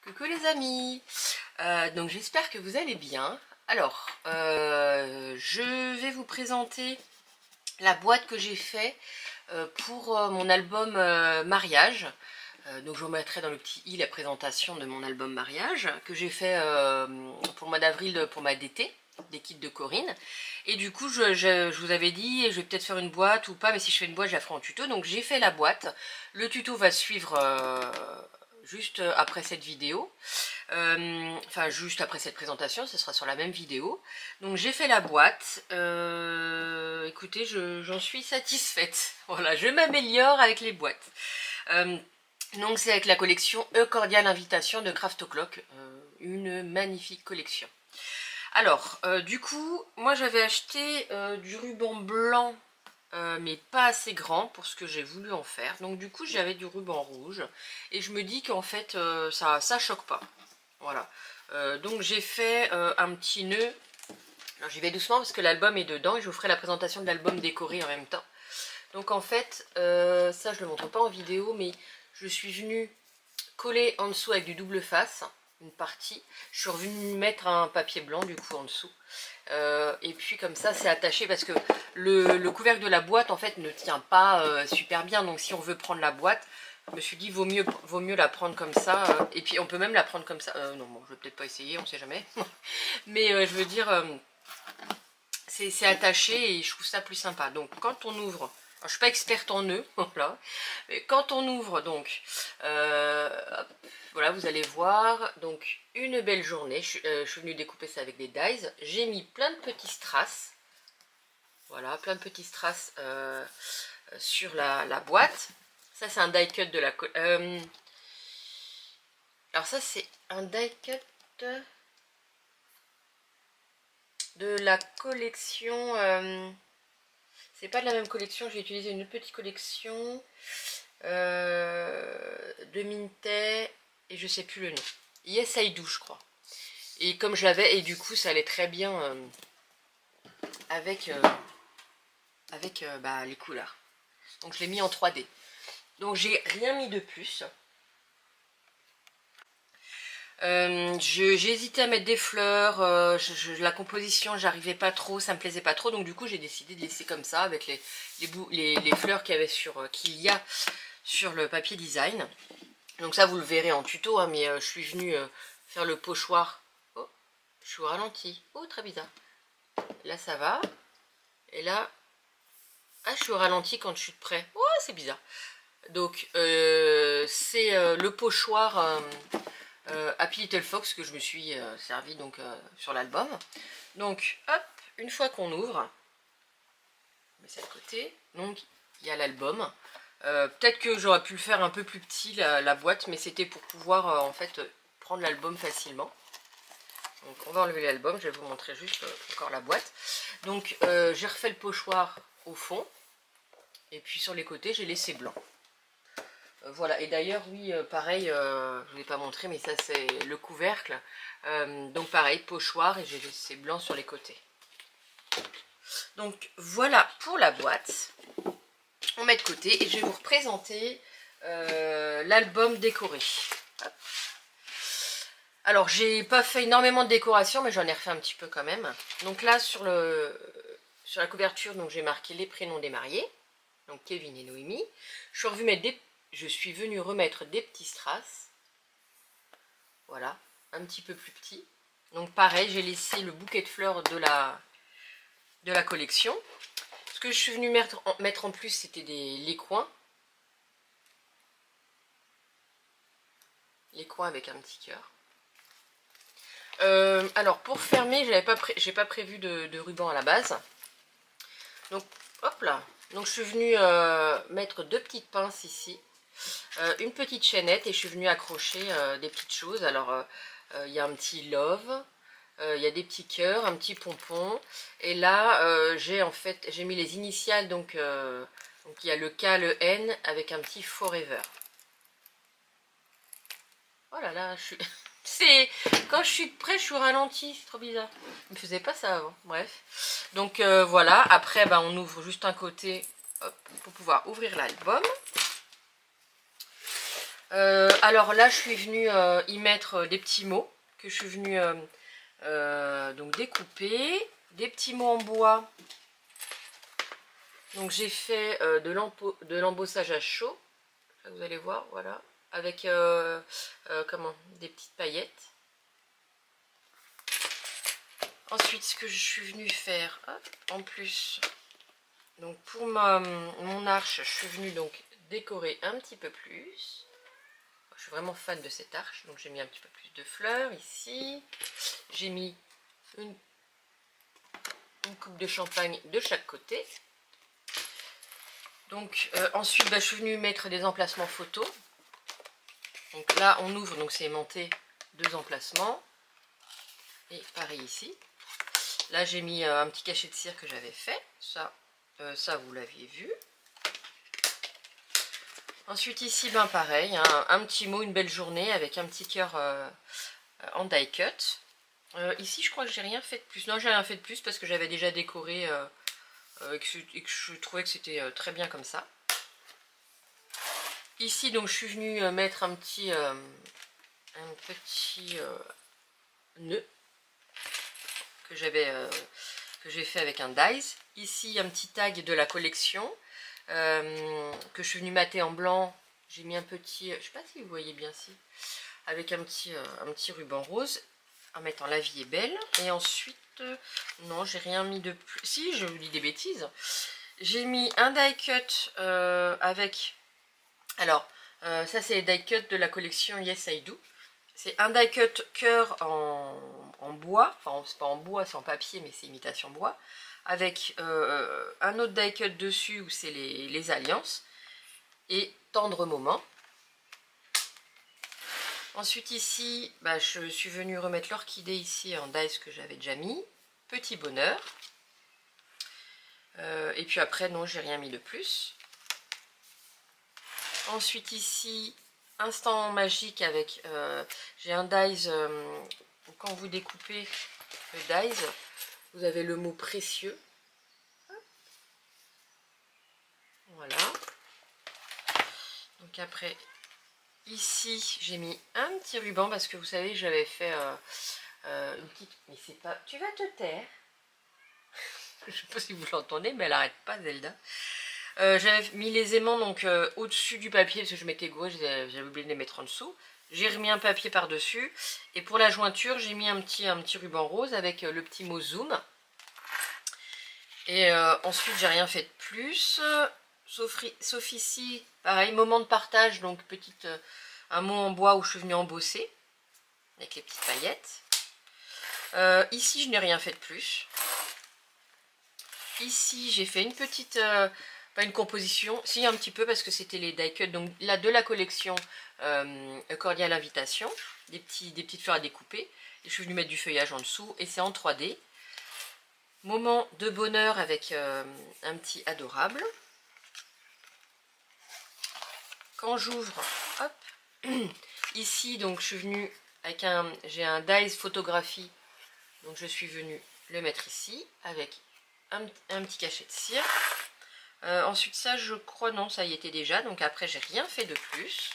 Coucou les amis, donc j'espère que vous allez bien. Alors, je vais vous présenter la boîte que j'ai fait pour mon album mariage. Donc je vous mettrai dans le petit i la présentation de mon album mariage que j'ai fait pour le mois d'avril pour ma DT, des kits de Corinne. Et du coup je vous avais dit, je vais peut-être faire une boîte ou pas, mais si je fais une boîte je la ferai en tuto. Donc j'ai fait la boîte, le tuto va suivre juste après cette vidéo, enfin juste après cette présentation, ce sera sur la même vidéo. Donc j'ai fait la boîte, écoutez j'en suis satisfaite, voilà, je m'améliore avec les boîtes. Donc c'est avec la collection Cordial Invitation de Craft O'Clock, une magnifique collection. Alors du coup moi j'avais acheté du ruban blanc mais pas assez grand pour ce que j'ai voulu en faire. Donc du coup j'avais du ruban rouge et je me dis qu'en fait ça choque pas. Voilà. Donc j'ai fait un petit nœud. Alors j'y vais doucement parce que l'album est dedans et je vous ferai la présentation de l'album décoré en même temps. Donc en fait ça je le montre pas en vidéo, mais je suis venue coller en dessous avec du double face une partie. Je suis revenue mettre un papier blanc du coup en dessous. Et puis comme ça c'est attaché parce que le couvercle de la boîte en fait ne tient pas super bien. Donc si on veut prendre la boîte, je me suis dit vaut mieux la prendre comme ça. Et puis on peut même la prendre comme ça. Non bon, je vais peut-être pas essayer, on sait jamais. Mais je veux dire c'est attaché et je trouve ça plus sympa. Donc quand on ouvre, alors, je suis pas experte en nœuds, voilà. Mais quand on ouvre donc, hop, voilà, vous allez voir, donc une belle journée. Je suis venue découper ça avec des dies. J'ai mis plein de petits strass, voilà, plein de petits strass sur la boîte. Ça c'est un die cut de la. Alors ça c'est un die cut de la collection. C'est pas de la même collection, j'ai utilisé une petite collection de Mintet et je sais plus le nom. Yes I Do je crois. Et comme je l'avais, et du coup ça allait très bien avec bah, les couleurs. Donc je l'ai mis en 3D. Donc j'ai rien mis de plus. J'ai hésité à mettre des fleurs, la composition j'arrivais pas trop, ça me plaisait pas trop, donc du coup j'ai décidé de laisser comme ça avec les fleurs qu'il y a sur le papier design. Donc ça vous le verrez en tuto, hein, mais je suis venue faire le pochoir. Oh, je suis au ralenti, oh très bizarre. Là ça va, et là, ah je suis au ralenti quand je suis de près, oh c'est bizarre. Donc c'est le pochoir Happy Little Fox que je me suis servi donc sur l'album. Donc hop, une fois qu'on ouvre, on met ça de côté, donc il y a l'album. Peut-être que j'aurais pu le faire un peu plus petit la boîte, mais c'était pour pouvoir en fait prendre l'album facilement. Donc on va enlever l'album, je vais vous montrer juste encore la boîte. Donc j'ai refait le pochoir au fond, et puis sur les côtés j'ai laissé blanc. Voilà, et d'ailleurs oui pareil, je ne vous l'ai pas montré, mais ça c'est le couvercle. Donc pareil, pochoir, et j'ai laissé blanc sur les côtés. Donc voilà pour la boîte. On met de côté et je vais vous représenter l'album décoré. Hop. Alors j'ai pas fait énormément de décoration, mais j'en ai refait un petit peu quand même. Donc là sur la couverture, donc j'ai marqué les prénoms des mariés, donc Kevin et Noémie. Je suis venue remettre des petits strass, voilà, un petit peu plus petits. Donc pareil, j'ai laissé le bouquet de fleurs de la collection. Ce que je suis venue mettre en plus, c'était les coins. Les coins avec un petit cœur. Alors pour fermer, j'ai pas prévu de ruban à la base. Donc hop là. Donc je suis venue mettre deux petites pinces ici. Une petite chaînette et je suis venue accrocher des petites choses. Alors il y a un petit love, il y a des petits cœurs, un petit pompon, et là j'ai mis les initiales, donc il y a le K, le N avec un petit forever. Oh là là, quand je suis près je suis au ralenti, c'est trop bizarre, je ne faisais pas ça avant. Bref, donc voilà. Après bah, on ouvre juste un côté, hop, pour pouvoir ouvrir l'album. Alors là, je suis venue y mettre des petits mots que je suis venue donc découper. Des petits mots en bois. Donc j'ai fait de l'embossage à chaud. Là, vous allez voir, voilà. Avec comment, des petites paillettes. Ensuite, ce que je suis venue faire, hop, en plus, donc pour mon arche, je suis venue donc décorer un petit peu plus. Je suis vraiment fan de cette arche, donc j'ai mis un petit peu plus de fleurs ici. J'ai mis une coupe de champagne de chaque côté. Donc ensuite, je suis venue mettre des emplacements photos. Donc là, on ouvre, donc c'est aimanté, 2 emplacements. Et pareil ici. Là, j'ai mis un petit cachet de cire que j'avais fait. Ça vous l'aviez vu. Ensuite ici, pareil, un petit mot, une belle journée avec un petit cœur en die cut. Ici, je crois que j'ai rien fait de plus. Non, j'ai rien fait de plus parce que j'avais déjà décoré et que je trouvais que c'était très bien comme ça. Ici, donc, je suis venue mettre un petit nœud que j'ai fait avec un dies. Ici, un petit tag de la collection que je suis venue mater en blanc. J'ai mis un petit, je sais pas si vous voyez bien si, avec un petit ruban rose en mettant La vie est belle. Et ensuite, non, j'ai rien mis de plus. Si, je vous dis des bêtises. J'ai mis un die cut avec, alors ça c'est les die cut de la collection Yes I Do. C'est un die cut cœur en bois, enfin c'est pas en bois, c'est en papier, mais c'est imitation bois, avec un autre die cut dessus où c'est les alliances, et tendre moment. Ensuite ici, je suis venue remettre l'orchidée ici en dies que j'avais déjà mis, petit bonheur. Et puis après, non, j'ai rien mis de plus. Ensuite ici, instant magique avec, j'ai un dies, quand vous découpez le dies, vous avez le mot précieux. Voilà. Donc après, ici, j'ai mis un petit ruban parce que vous savez, j'avais fait une petite... Mais c'est pas... Tu vas te taire. Je sais pas si vous l'entendez, mais elle arrête pas, Zelda. J'avais mis les aimants donc au-dessus du papier parce que je m'étais gourée, j'avais oublié de les mettre en dessous. J'ai remis un papier par-dessus. Et pour la jointure, j'ai mis un petit ruban rose avec le petit mot zoom. Et ensuite, j'ai rien fait de plus. Sauf ici, pareil, moment de partage, donc un mot en bois où je suis venue embosser. Avec les petites paillettes. Ici, je n'ai rien fait de plus. Ici, j'ai fait une petite... pas une composition, si un petit peu parce que c'était les die cut, donc là de la collection Cordial Invitation, des petites fleurs à découper, et je suis venue mettre du feuillage en dessous, et c'est en 3D. Moment de bonheur avec un petit adorable. Quand j'ouvre, hop, ici donc je suis venue avec j'ai un dies photographie, donc je suis venue le mettre ici avec un petit cachet de cire. Ensuite ça je crois non ça y était déjà, donc après j'ai rien fait de plus.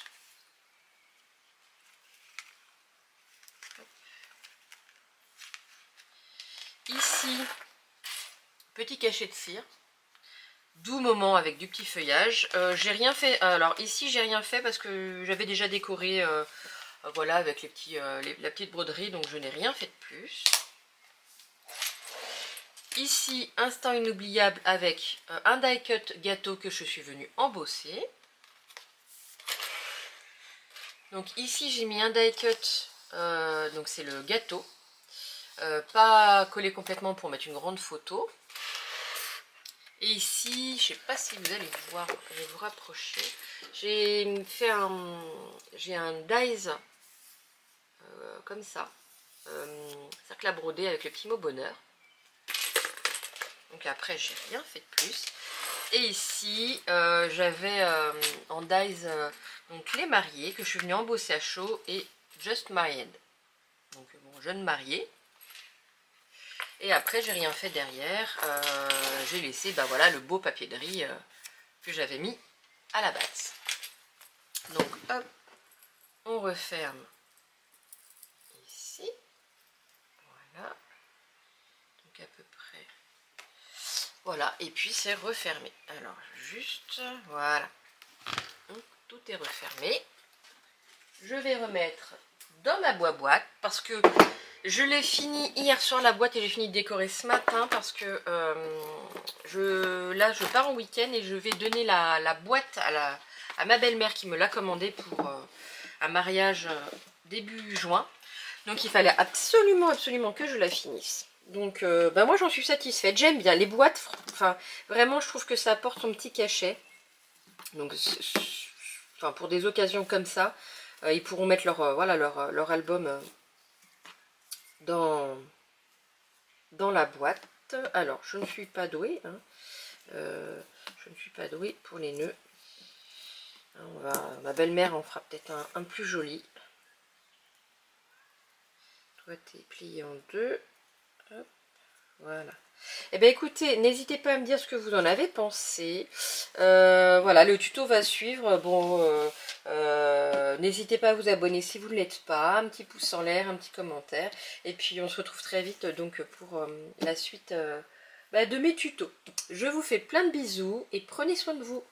Ici petit cachet de cire, doux moment avec du petit feuillage. J'ai rien fait, alors ici j'ai rien fait parce que j'avais déjà décoré voilà avec la petite broderie, donc je n'ai rien fait de plus. Ici, instant inoubliable avec un die cut gâteau que je suis venue embosser. Donc ici, j'ai mis un die cut, donc c'est le gâteau. Pas collé complètement pour mettre une grande photo. Et ici, je ne sais pas si vous allez voir, je vais vous rapprocher. J'ai un dies comme ça, cercle à broder avec le petit mot bonheur. Donc après, j'ai rien fait de plus. Et ici, j'avais en dies donc les mariés que je suis venue embosser à chaud et Just Married. Donc bon, jeune marié. Et après, j'ai rien fait derrière. J'ai laissé voilà, le beau papier de riz que j'avais mis à la base. Donc hop, on referme ici, voilà, donc à peu près, voilà, et puis c'est refermé. Alors juste, voilà, donc tout est refermé. Je vais remettre dans ma boîte parce que je l'ai fini hier soir la boîte et j'ai fini de décorer ce matin parce que là je pars en week-end et je vais donner la boîte à ma belle-mère qui me l'a commandée pour un mariage début juin. Donc il fallait absolument que je la finisse. Donc moi j'en suis satisfaite, j'aime bien les boîtes, enfin vraiment je trouve que ça apporte son petit cachet. Donc enfin, pour des occasions comme ça, ils pourront mettre leur album dans la boîte. Alors je ne suis pas douée, hein. Je ne suis pas douée pour les nœuds. Ma belle-mère en fera peut-être un plus joli. Toi t'es plié en deux. Hop, voilà. Eh bien écoutez, n'hésitez pas à me dire ce que vous en avez pensé. Voilà, le tuto va suivre. Bon, n'hésitez pas à vous abonner si vous ne l'êtes pas. Un petit pouce en l'air, un petit commentaire. Et puis on se retrouve très vite donc pour la suite de mes tutos. Je vous fais plein de bisous et prenez soin de vous.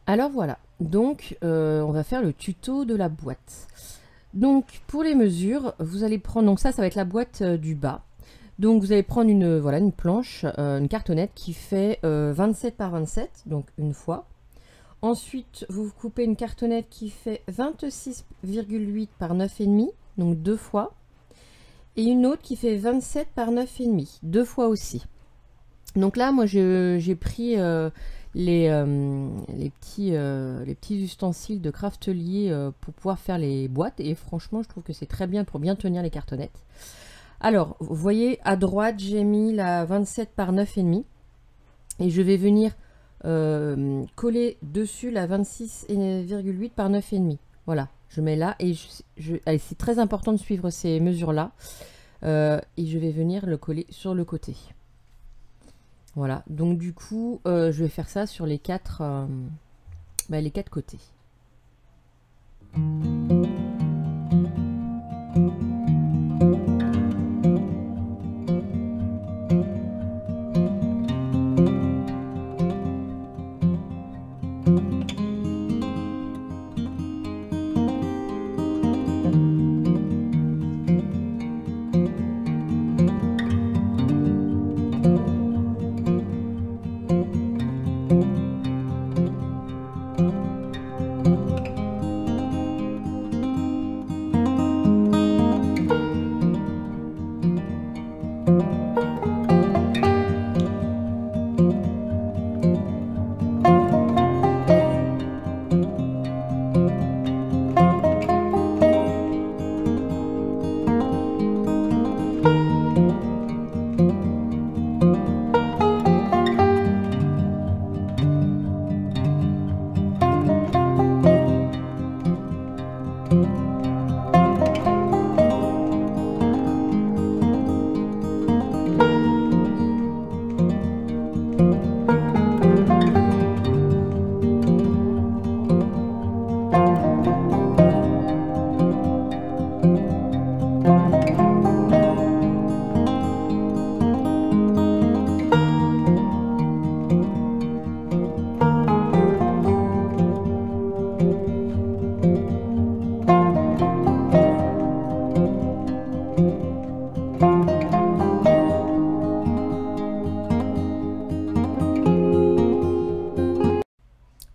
Alors voilà, donc on va faire le tuto de la boîte. Donc pour les mesures, vous allez prendre, donc ça va être la boîte du bas. Donc vous allez prendre une planche, une cartonnette qui fait 27 par 27, donc une fois. Ensuite, vous coupez une cartonnette qui fait 26,8 par 9,5, donc deux fois. Et une autre qui fait 27 par 9,5, deux fois aussi. Donc là, moi j'ai pris les petits ustensiles de craftelier pour pouvoir faire les boîtes. Et franchement, je trouve que c'est très bien pour bien tenir les cartonnettes. Alors, vous voyez, à droite, j'ai mis la 27 par 9,5 et je vais venir coller dessus la 26,8 par 9,5. Voilà, je mets là et c'est très important de suivre ces mesures-là. Et je vais venir le coller sur le côté. Voilà, donc du coup, je vais faire ça sur les quatre côtés.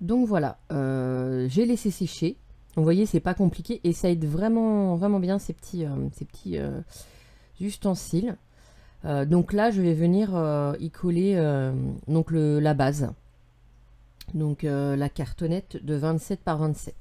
Donc voilà, j'ai laissé sécher. Vous voyez, c'est pas compliqué et ça aide vraiment bien ces petits ustensiles. Donc là, je vais venir y coller donc la base. Donc la cartonnette de 27 par 27.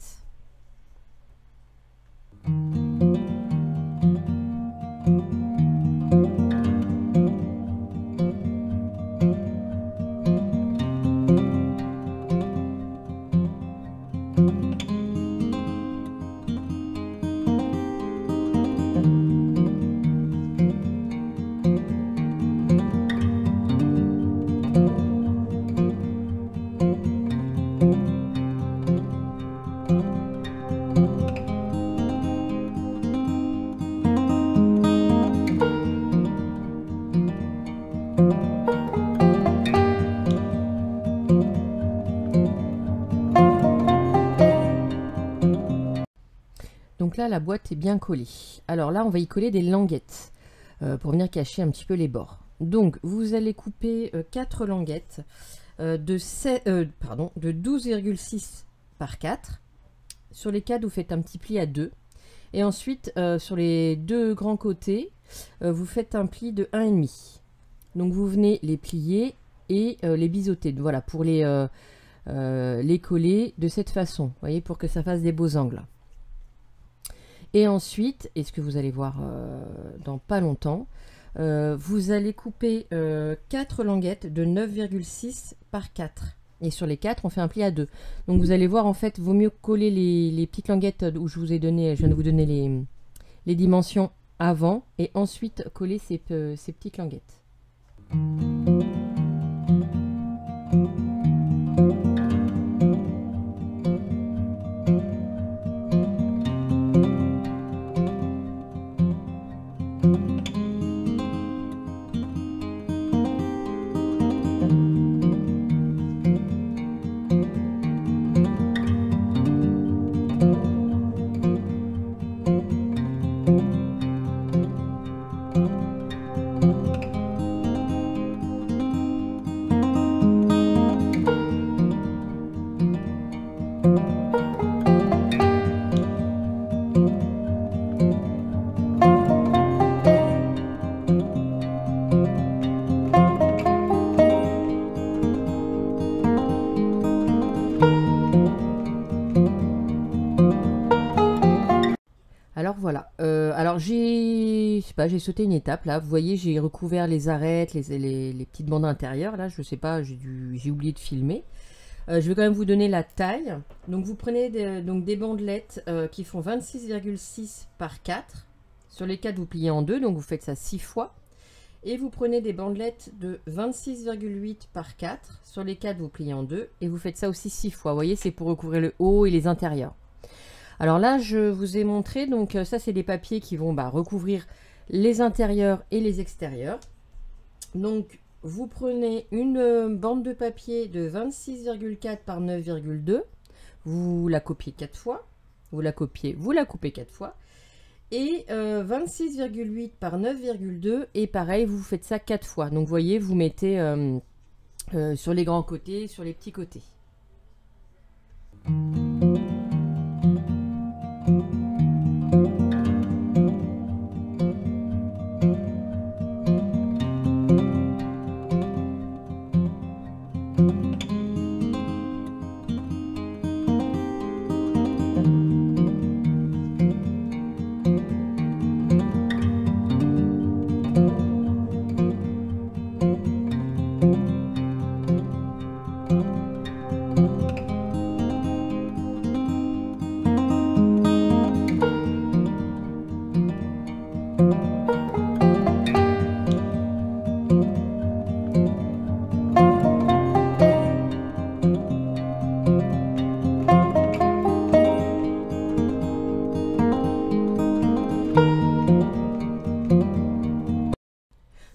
Donc là, la boîte est bien collée. Alors là, on va y coller des languettes pour venir cacher un petit peu les bords. Donc, vous allez couper 4 languettes de 12,6 par 4. Sur les 4, vous faites un petit pli à 2. Et ensuite, sur les deux grands côtés, vous faites un pli de 1,5. Donc, vous venez les plier et les biseauter. Voilà, pour les coller de cette façon. Vous voyez, pour que ça fasse des beaux angles. Et ensuite, et ce que vous allez voir dans pas longtemps, vous allez couper 4 languettes de 9,6 par 4. Et sur les 4, on fait un pli à 2. Donc vous allez voir, en fait, vaut mieux coller les petites languettes où je vous ai donné, je viens de vous donner les dimensions avant, et ensuite coller ces petites languettes. Alors voilà, alors j'ai sauté une étape là, vous voyez, j'ai recouvert les arêtes, les petites bandes intérieures là, je sais pas, j'ai oublié de filmer. Je vais quand même vous donner la taille. Donc vous prenez des bandelettes qui font 26,6 par 4. Sur les 4, vous pliez en 2, donc vous faites ça 6 fois. Et vous prenez des bandelettes de 26,8 par 4. Sur les 4, vous pliez en 2 et vous faites ça aussi 6 fois. Vous voyez, c'est pour recouvrir le haut et les intérieurs. Alors là, je vous ai montré, donc ça c'est des papiers qui vont recouvrir les intérieurs et les extérieurs. Donc vous prenez une bande de papier de 26,4 par 9,2, vous la copiez 4 fois, vous la coupez 4 fois, et 26,8 par 9,2, et pareil, vous faites ça 4 fois. Donc vous voyez, vous mettez sur les grands côtés, sur les petits côtés.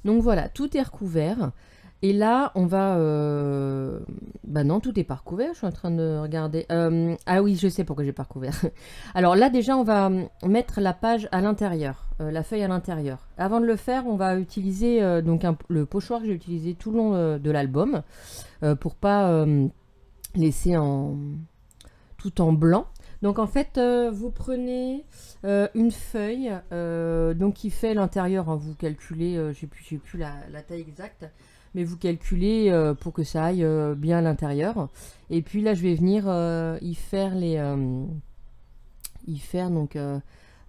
Donc voilà, tout est recouvert. Et là, on va... Bah non, tout n'est pas recouvert. Je suis en train de regarder. Ah oui, je sais pourquoi j'ai pas recouvert. Alors là, déjà, on va mettre la page à l'intérieur, la feuille à l'intérieur. Avant de le faire, on va utiliser le pochoir que j'ai utilisé tout le long de l'album pour pas laisser tout en blanc. Donc en fait, vous prenez une feuille donc qui fait l'intérieur, hein, vous calculez, j'ai plus la taille exacte, mais vous calculez pour que ça aille bien à l'intérieur. Et puis là, je vais venir y faire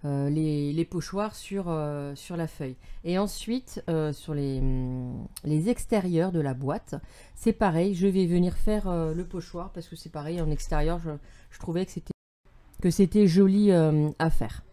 les pochoirs sur la feuille. Et ensuite, sur les extérieurs de la boîte, c'est pareil, je vais venir faire le pochoir parce que c'est pareil, en extérieur, je trouvais que c'était joli à faire.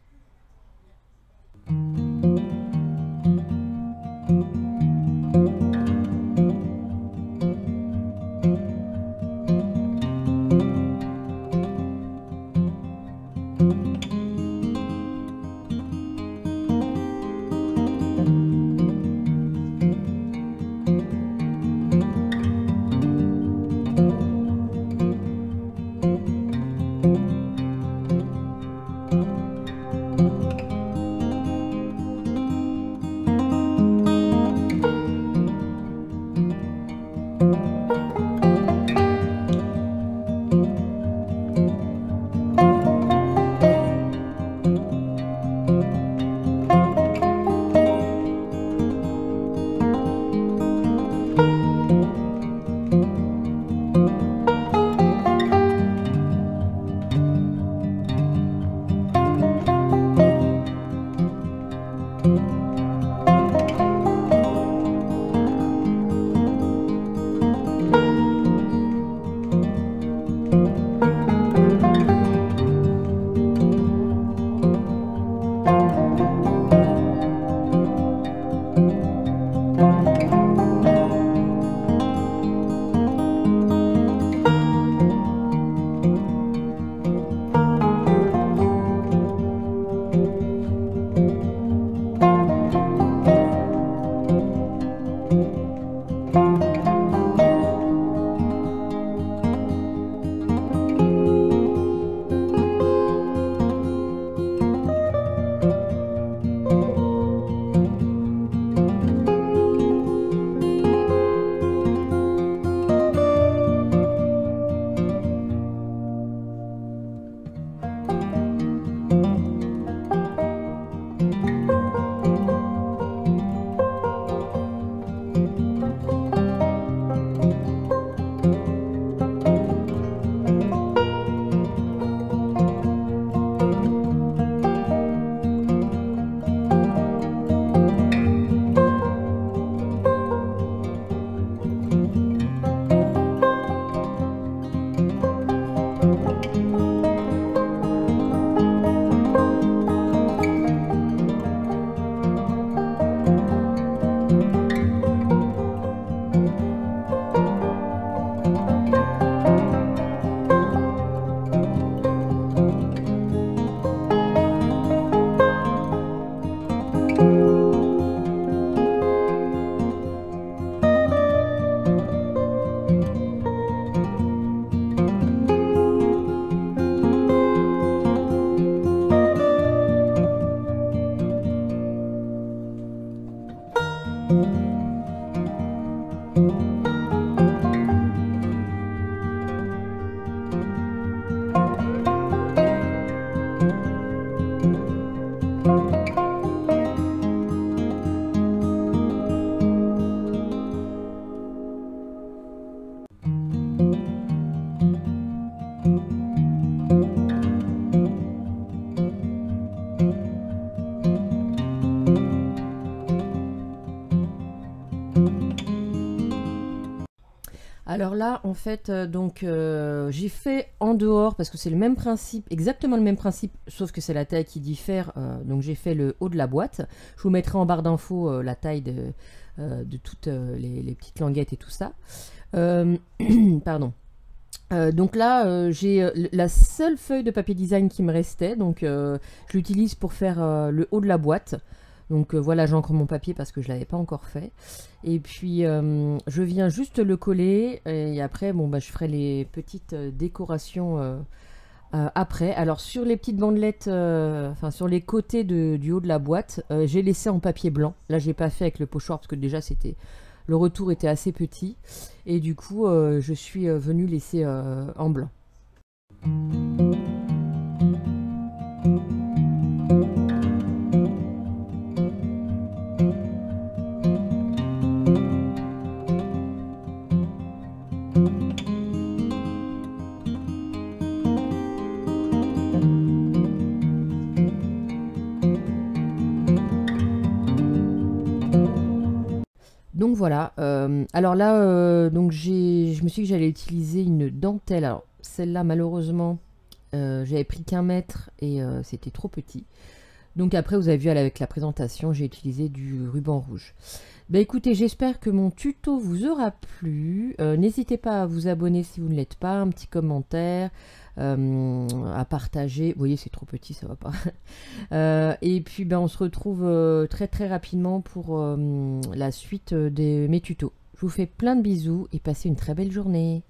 Alors là, en fait, j'ai fait en dehors parce que c'est le même principe, exactement le même principe, sauf que c'est la taille qui diffère. Donc j'ai fait le haut de la boîte. Je vous mettrai en barre d'infos la taille de toutes les petites languettes et tout ça. Pardon. Donc là, j'ai la seule feuille de papier design qui me restait, donc je l'utilise pour faire le haut de la boîte. Donc voilà, j'encre mon papier parce que je ne l'avais pas encore fait. Et puis je viens juste le coller et après bon, bah, je ferai les petites décorations après. Alors sur les petites bandelettes, enfin sur les côtés du haut de la boîte, j'ai laissé en papier blanc. Là j'ai pas fait avec le pochoir parce que déjà le retour était assez petit. Et du coup je suis venue laisser en blanc. Donc voilà, alors là, je me suis dit que j'allais utiliser une dentelle. Alors celle-là, malheureusement, j'avais pris qu'1 mètre et c'était trop petit. Donc après, vous avez vu avec la présentation, j'ai utilisé du ruban rouge. Bah écoutez, j'espère que mon tuto vous aura plu. N'hésitez pas à vous abonner si vous ne l'êtes pas, un petit commentaire, à partager. Vous voyez, c'est trop petit, ça va pas. Et puis ben, on se retrouve très très rapidement pour la suite de mes tutos. Je vous fais plein de bisous et passez une très belle journée.